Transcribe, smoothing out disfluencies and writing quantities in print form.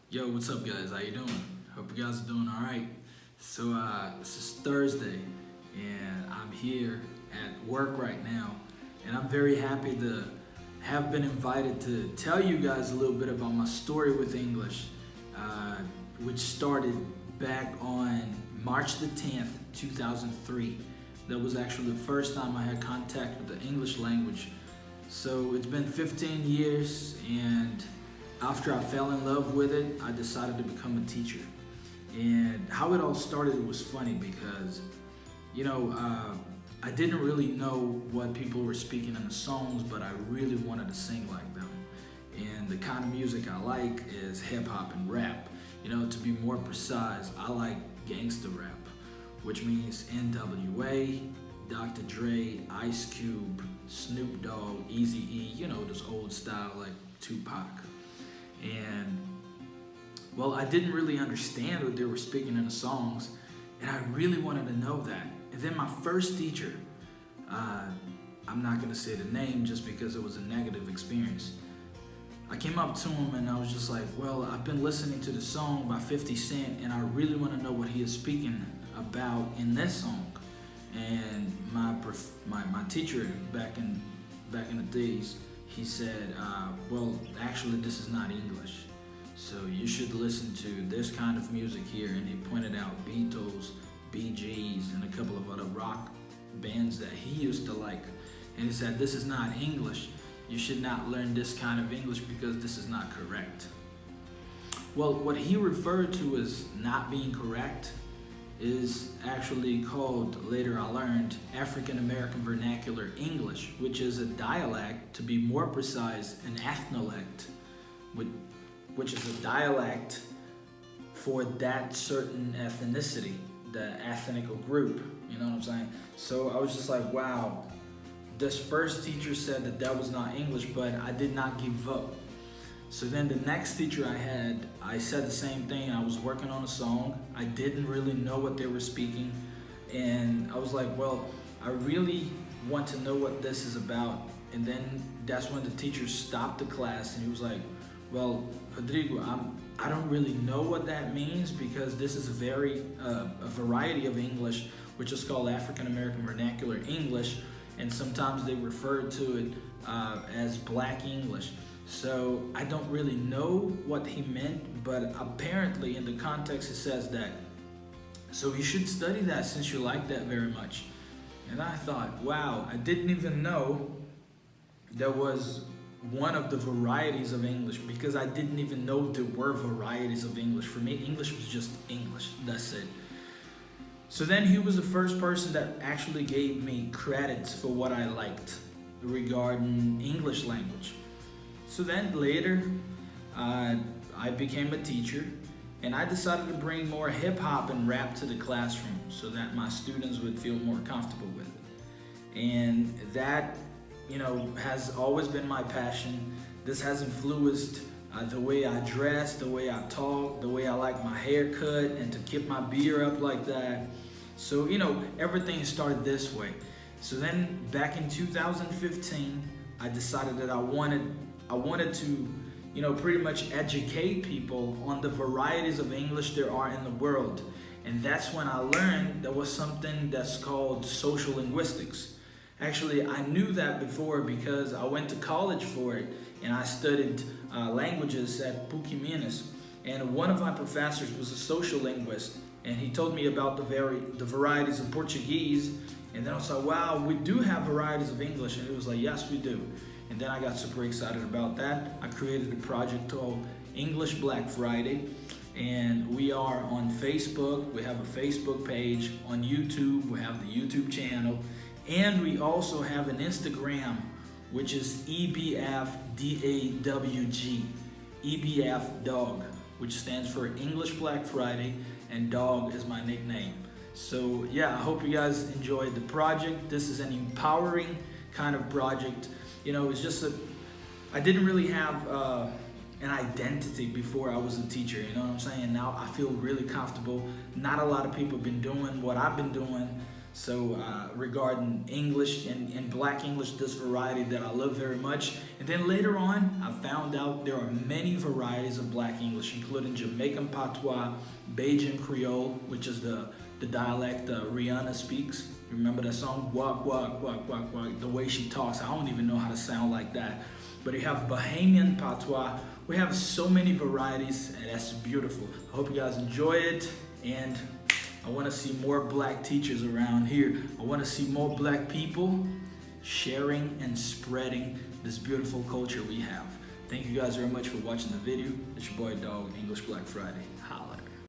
Yo, what's up, guys? How you doing? Hope you guys are doing all right. This is Thursday, and I'm here at work right now, and I'm very happy to have been invited to tell you guys a little bit about my story with English, which started back on March the 10th, 2003. That was actually the first time I had contact with the English language. So it's been 15 years, and after I fell in love with it, I decided to become a teacher. And how it all started was funny because, I didn't really know what people were speaking in the songs, but I really wanted to sing like them. And the kind of music I like is hip hop and rap. To be more precise, I like gangsta rap, which means NWA, Dr. Dre, Ice Cube, Snoop Dogg, Eazy-E, this old style like Tupac. And well, I didn't really understand what they were speaking in the songs, and I really wanted to know that. And then my first teacher, I'm not gonna say the name just because it was a negative experience. I came up to him and I was just like, well, I've been listening to the song by 50 Cent, and I really want to know what he is speaking about in this song. And my teacher back in the days, he said, well, actually, this is not English. So you should listen to this kind of music here. And he pointed out Beatles, Bee Gees, and a couple of other rock bands that he used to like. And he said, this is not English. You should not learn this kind of English because this is not correct. Well, what he referred to as not being correct is actually called, later I learned, African American Vernacular English, which is a dialect, to be more precise, an ethnolect, which is a dialect for that certain ethnicity, the ethnic group, you know what I'm saying? So I was just like, wow, this first teacher said that was not English, but I did not give up. So then the next teacher I had, I said the same thing. I was working on a song. I didn't really know what they were speaking. And I was like, well, I really want to know what this is about. And then that's when the teacher stopped the class and he was like, well, Rodrigo, I don't really know what that means because this is a variety of English, which is called African American Vernacular English. And sometimes they refer to it as Black English. So I don't really know what he meant, but apparently in the context it says that. So you should study that since you like that very much. And I thought, wow, I didn't even know there was one of the varieties of English, because I didn't even know there were varieties of English. For me, English was just English, that's it. So then he was the first person that actually gave me credits for what I liked regarding English language. So then later, I became a teacher, and I decided to bring more hip hop and rap to the classroom so that my students would feel more comfortable with it. And that, has always been my passion. This has influenced the way I dress, the way I talk, the way I like my hair cut, and to keep my beard up like that. So, everything started this way. So then back in 2015, I decided that I wanted to, pretty much educate people on the varieties of English there are in the world. And that's when I learned there was something that's called social linguistics. Actually, I knew that before because I went to college for it, and I studied languages at PUC Minas. And one of my professors was a social linguist, and he told me about the varieties of Portuguese. And then I was like, wow, we do have varieties of English. And he was like, yes, we do. And then I got super excited about that. I created a project called English Black Friday. And we are on Facebook. We have a Facebook page. On YouTube, we have the YouTube channel. And we also have an Instagram, which is EBF DAWG. EBF Dog, which stands for English Black Friday, and dog is my nickname. So yeah, I hope you guys enjoyed the project. This is an empowering kind of project. It's just I didn't really have an identity before I was a teacher, you know what I'm saying? Now I feel really comfortable. Not a lot of people have been doing what I've been doing. So regarding English and Black English, this variety that I love very much. And then later on, I found out there are many varieties of Black English, including Jamaican Patois, Bajan Creole, which is the dialect Rihanna speaks. You remember that song? Walk, walk, walk, walk, walk. The way she talks, I don't even know how to sound like that. But you have Bahamian Patois. We have so many varieties, and that's beautiful. I hope you guys enjoy it, and I want to see more Black teachers around here. I want to see more Black people sharing and spreading this beautiful culture we have. Thank you guys very much for watching the video. It's your boy Dog, English Black Friday.